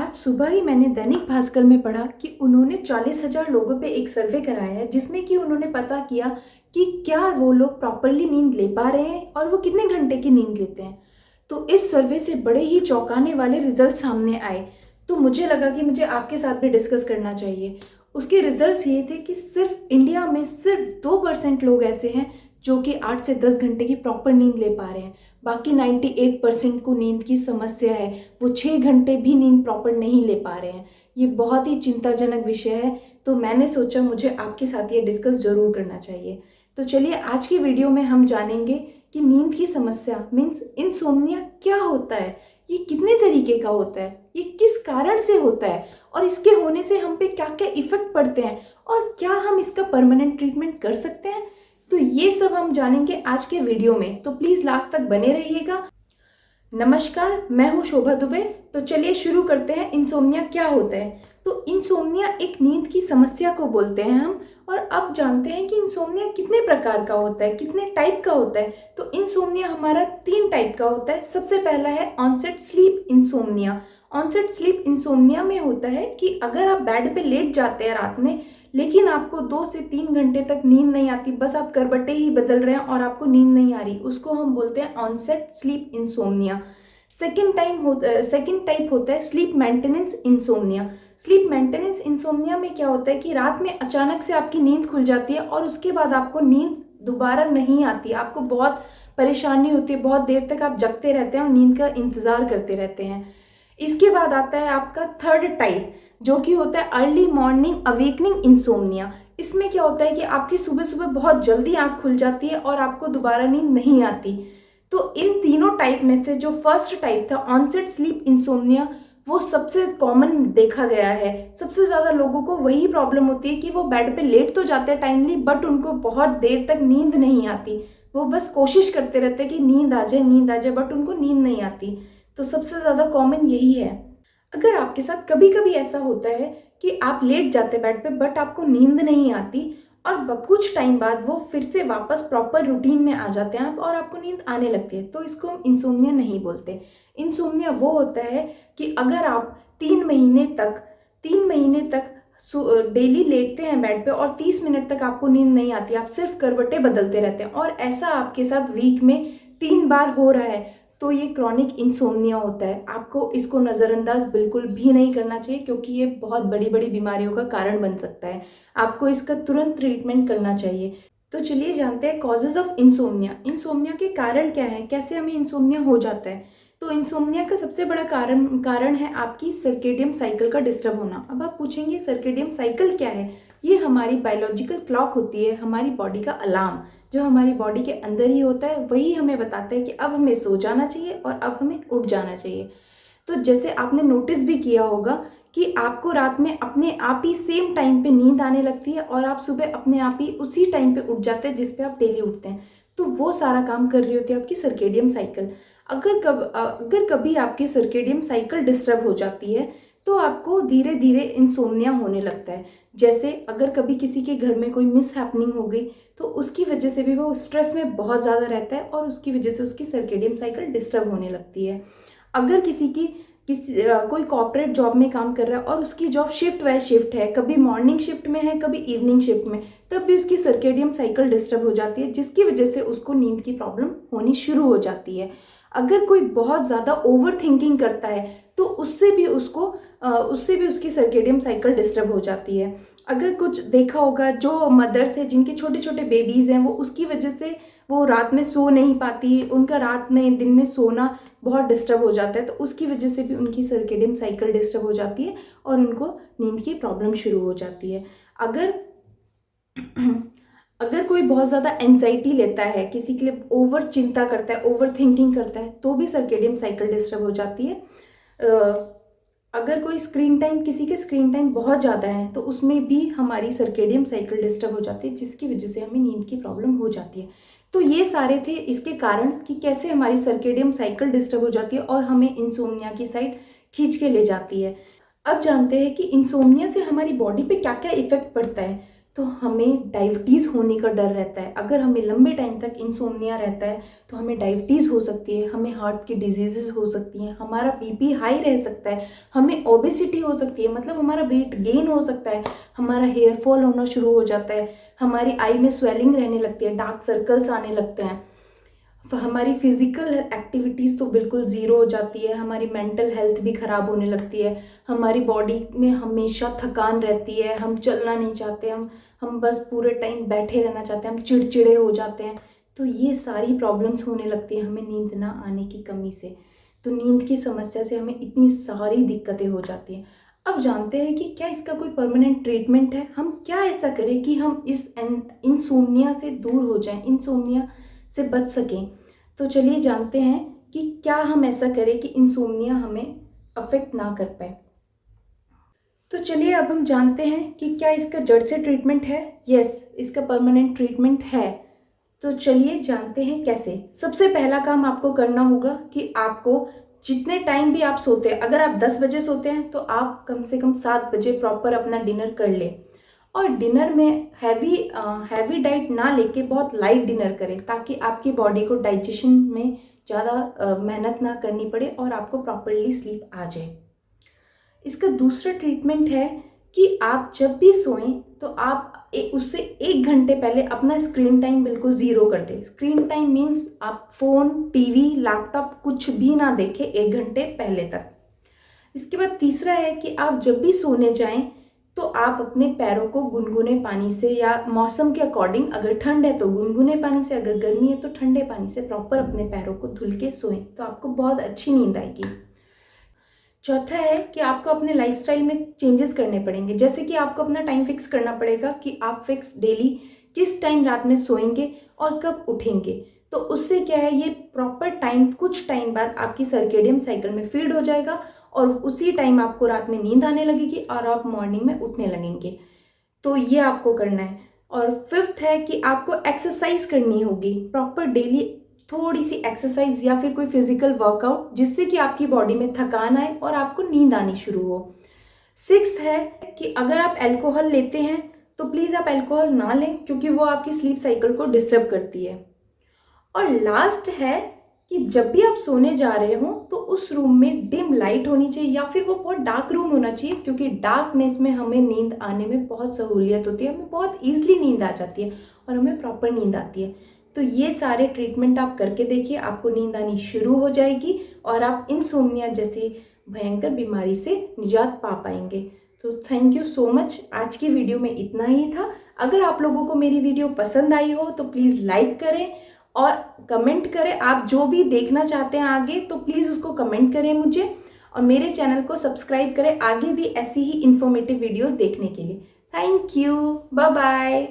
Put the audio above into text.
आज सुबह ही मैंने दैनिक भास्कर में पढ़ा कि उन्होंने 40,000 लोगों पे एक सर्वे कराया है जिसमें कि उन्होंने पता किया कि क्या वो लोग प्रॉपरली नींद ले पा रहे हैं और वो कितने घंटे की नींद लेते हैं। तो इस सर्वे से बड़े ही चौंकाने वाले रिजल्ट सामने आए। तो मुझे लगा कि मुझे आपके साथ भी डिस्कस करना चाहिए। उसके रिजल्ट्स ये थे कि सिर्फ इंडिया में सिर्फ 2% लोग ऐसे हैं जो कि 8 से 10 घंटे की प्रॉपर नींद ले पा रहे हैं। बाकी 98% को नींद की समस्या है, वो 6 घंटे भी नींद प्रॉपर नहीं ले पा रहे हैं। ये बहुत ही चिंताजनक विषय है। तो मैंने सोचा मुझे आपके साथ ये डिस्कस ज़रूर करना चाहिए। तो चलिए आज की वीडियो में हम जानेंगे कि नींद की समस्या मीन्स इंसोम्निया क्या होता है, ये कितने तरीके का होता है, ये किस कारण से होता है और इसके होने से हम पे क्या क्या इफेक्ट पड़ते हैं और क्या हम इसका परमानेंट ट्रीटमेंट कर सकते हैं। तो ये सब हम जानेंगे आज के वीडियो में, तो प्लीज़ लास्ट तक बने रहिएगा। नमस्कार, मैं हूँ शोभा दुबे। तो चलिए शुरू करते हैं। इंसोम्निया क्या होता है? तो इंसोम्निया एक नींद की समस्या को बोलते हैं हम। और अब जानते हैं कि इंसोम्निया कितने प्रकार का होता है, कितने टाइप का होता है। तो इंसोम्निया हमारा 3 टाइप का होता है। सबसे पहला है onset sleep insomnia. Onset sleep insomnia में होता है कि अगर आप बेड पे लेट जाते हैं रात में, लेकिन आपको 2 से 3 घंटे तक नींद नहीं आती, बस आप करवटें ही बदल रहे हैं और आपको नींद नहीं आ रही, उसको हम बोलते हैं onset sleep insomnia. Second type होता है sleep maintenance insomnia. Sleep maintenance insomnia में क्या होता है कि रात में अचानक से आपकी नींद खुल जाती है और उसके बाद आपको नींद दोबारा नहीं आती, आपको बहुत परेशानी होती है, बहुत देर तक आप जगते रहते हैं और नींद का इंतज़ार करते रहते हैं। इसके बाद आता है आपका थर्ड टाइप, जो कि होता है अर्ली मॉर्निंग अवेकनिंग इंसोम्निया। इसमें क्या होता है कि आपकी सुबह सुबह बहुत जल्दी आँख खुल जाती है और आपको दोबारा नींद नहीं आती। तो इन तीनों टाइप में से जो फर्स्ट टाइप था ऑनसेट स्लीप इंसोम्निया, वो सबसे कॉमन देखा गया है। सबसे ज़्यादा लोगों को वही प्रॉब्लम होती है कि वो बेड पे लेट तो जाते हैं टाइमली, बट उनको बहुत देर तक नींद नहीं आती। वो बस कोशिश करते रहते हैं कि नींद आ जाए, नींद आ जाए, बट उनको नींद नहीं आती। तो सबसे ज़्यादा कॉमन यही है। अगर आपके साथ कभी कभी ऐसा होता है कि आप लेट जाते बेड पे बट आपको नींद नहीं आती और कुछ टाइम बाद वो फिर से वापस प्रॉपर रूटीन में आ जाते हैं आप और आपको नींद आने लगती है, तो इसको हम इंसोम्निया नहीं बोलते। इंसोम्निया वो होता है कि अगर आप 3 महीने तक डेली लेटते हैं बेड पे और 30 मिनट तक आपको नींद नहीं आती, आप सिर्फ करवटें बदलते रहते हैं और ऐसा आपके साथ वीक में 3 बार हो रहा है, तो ये क्रॉनिक इंसोम्निया होता है। आपको इसको नज़रअंदाज बिल्कुल भी नहीं करना चाहिए क्योंकि ये बहुत बड़ी बड़ी बीमारियों का कारण बन सकता है। आपको इसका तुरंत ट्रीटमेंट करना चाहिए। तो चलिए जानते हैं कॉजेज ऑफ इंसोम्निया। इंसोम्निया के कारण क्या है, कैसे हमें इंसोम्निया हो जाता है। तो इंसोम्निया का सबसे बड़ा कारण है आपकी सर्केडियम साइकिल का डिस्टर्ब होना। अब आप पूछेंगे सर्केडियम साइकिल क्या है? ये हमारी बायोलॉजिकल क्लॉक होती है, हमारी बॉडी का अलार्म, जो हमारी बॉडी के अंदर ही होता है। वही हमें बताता है कि अब हमें सो जाना चाहिए और अब हमें उठ जाना चाहिए। तो जैसे आपने नोटिस भी किया होगा कि आपको रात में अपने आप ही सेम टाइम पे नींद आने लगती है और आप सुबह अपने आप ही उसी टाइम पे उठ जाते हैं जिस पे आप डेली उठते हैं। तो वो सारा काम कर रही होती है आपकी सर्केडियम साइकिल। अगर कभी आपकी सर्केडियम साइकिल डिस्टर्ब हो जाती है तो आपको धीरे धीरे इंसोम्निया होने लगता है। जैसे अगर कभी किसी के घर में कोई मिस हैपनिंग हो गई तो उसकी वजह से भी वो स्ट्रेस में बहुत ज़्यादा रहता है और उसकी वजह से उसकी सर्केडियम साइकिल डिस्टर्ब होने लगती है। अगर कोई कॉर्पोरेट जॉब में काम कर रहा है और उसकी जॉब शिफ्ट वाइज शिफ्ट है, कभी मॉर्निंग शिफ्ट में है, कभी इवनिंग शिफ्ट में, तब भी उसकी सर्केडियम साइकिल डिस्टर्ब हो जाती है जिसकी वजह से उसको नींद की प्रॉब्लम होनी शुरू हो जाती है। अगर कोई बहुत ज़्यादा ओवर थिंकिंग करता है तो उससे भी उसकी सर्केडियम साइकिल डिस्टर्ब हो जाती है। अगर कुछ देखा होगा जो मदर्स है जिनके छोटे छोटे बेबीज़ हैं, वो उसकी वजह से वो रात में सो नहीं पाती, उनका रात में दिन में सोना बहुत डिस्टर्ब हो जाता है, तो उसकी वजह से भी उनकी सर्केडियम साइकिल डिस्टर्ब हो जाती है और उनको नींद की प्रॉब्लम शुरू हो जाती है। अगर अगर कोई बहुत ज़्यादा एंजाइटी लेता है, किसी के लिए ओवर चिंता करता है, ओवर थिंकिंग करता है, तो भी सर्केडियम साइकिल डिस्टर्ब हो जाती है। अगर कोई किसी के स्क्रीन टाइम बहुत ज़्यादा है तो उसमें भी हमारी सर्केडियम साइकिल डिस्टर्ब हो जाती है जिसकी वजह से हमें नींद की प्रॉब्लम हो जाती है। तो ये सारे थे इसके कारण कि कैसे हमारी सर्केडियम साइकिल डिस्टर्ब हो जाती है और हमें इंसोम्निया की साइड खींच के ले जाती है। अब जानते हैं कि इंसोम्निया से हमारी बॉडी पे क्या क्या इफेक्ट पड़ता है। तो हमें डायबिटीज़ होने का डर रहता है। अगर हमें लंबे टाइम तक इंसोम्निया रहता है तो हमें डायबिटीज़ हो सकती है, हमें हार्ट की डिजीज़ेज़ हो सकती हैं, हमारा बीपी हाई रह सकता है, हमें ओबेसिटी हो सकती है, मतलब हमारा वेट गेन हो सकता है, हमारा हेयर फॉल होना शुरू हो जाता है, हमारी आई में स्वेलिंग रहने लगती है, डार्क सर्कल्स आने लगते हैं, हमारी फिजिकल एक्टिविटीज़ तो बिल्कुल ज़ीरो हो जाती है, हमारी मेंटल हेल्थ भी ख़राब होने लगती है, हमारी बॉडी में हमेशा थकान रहती है, हम चलना नहीं चाहते, हम बस पूरे टाइम बैठे रहना चाहते हैं, हम चिड़चिड़े हो जाते हैं। तो ये सारी प्रॉब्लम्स होने लगती है हमें नींद ना आने की कमी से। तो नींद की समस्या से हमें इतनी सारी दिक्कतें हो जाती हैं। अब जानते हैं कि क्या इसका कोई परमानेंट ट्रीटमेंट है? हम क्या ऐसा करें कि हम इस इंसोम्निया से दूर हो जाएं, इंसोम्निया से बच सकें? तो चलिए जानते हैं कि क्या हम ऐसा करें कि इंसोम्निया हमें अफेक्ट ना कर पाए। तो चलिए अब हम जानते हैं कि क्या इसका जड़ से ट्रीटमेंट है। यस, इसका परमानेंट ट्रीटमेंट है। तो चलिए जानते हैं कैसे। सबसे पहला काम आपको करना होगा कि आपको जितने टाइम भी आप सोते हैं, अगर आप 10 बजे सोते हैं तो आप कम से कम 7 बजे प्रॉपर अपना डिनर कर लें। और डिनर में हैवी डाइट ना लेके बहुत लाइट डिनर करें, ताकि आपकी बॉडी को डाइजेशन में ज़्यादा मेहनत ना करनी पड़े और आपको प्रॉपरली स्लीप आ जाए। इसका दूसरा ट्रीटमेंट है कि आप जब भी सोएं तो आप उससे 1 घंटे पहले अपना स्क्रीन टाइम बिल्कुल ज़ीरो कर दें। स्क्रीन टाइम मीन्स आप फ़ोन, टीवी, लैपटॉप कुछ भी ना देखें 1 घंटे पहले तक। इसके बाद तीसरा है कि आप जब भी सोने जाएं तो आप अपने पैरों को गुनगुने पानी से, या मौसम के अकॉर्डिंग, अगर ठंड है तो गुनगुने पानी से, अगर गर्मी है तो ठंडे पानी से प्रॉपर अपने पैरों को धुल के सोएं, तो आपको बहुत अच्छी नींद आएगी। चौथा है कि आपको अपने लाइफस्टाइल में चेंजेस करने पड़ेंगे, जैसे कि आपको अपना टाइम फिक्स करना पड़ेगा कि आप फिक्स डेली किस टाइम रात में सोएंगे और कब उठेंगे। तो उससे क्या है, ये प्रॉपर टाइम कुछ टाइम बाद आपकी सर्केडियन साइकिल में फीड हो जाएगा और उसी टाइम आपको रात में नींद आने लगेगी और आप मॉर्निंग में उठने लगेंगे। तो ये आपको करना है। और फिफ्थ है कि आपको एक्सरसाइज करनी होगी प्रॉपर डेली, थोड़ी सी एक्सरसाइज या फिर कोई फिजिकल वर्कआउट, जिससे कि आपकी बॉडी में थकान आए और आपको नींद आनी शुरू हो। सिक्स्थ है कि अगर आप अल्कोहल लेते हैं तो प्लीज़ आप अल्कोहल ना लें, क्योंकि वो आपकी स्लीप साइकिल को डिस्टर्ब करती है। और लास्ट है कि जब भी आप सोने जा रहे हो तो उस रूम में डिम लाइट होनी चाहिए, या फिर वो बहुत डार्क रूम होना चाहिए, क्योंकि डार्कनेस में हमें नींद आने में बहुत सहूलियत होती है, हमें बहुत ईजिली नींद आ जाती है और हमें प्रॉपर नींद आती है। तो ये सारे ट्रीटमेंट आप करके देखिए, आपको नींद आनी शुरू हो जाएगी और आप इंसोम्निया जैसी भयंकर बीमारी से निजात पा पाएंगे। तो थैंक यू सो मच। आज की वीडियो में इतना ही था। अगर आप लोगों को मेरी वीडियो पसंद आई हो तो प्लीज़ लाइक करें और कमेंट करें। आप जो भी देखना चाहते हैं आगे तो प्लीज़ उसको कमेंट करें मुझे, और मेरे चैनल को सब्सक्राइब करें आगे भी ऐसी ही इंफॉर्मेटिव वीडियोस देखने के लिए। Thank you, bye bye.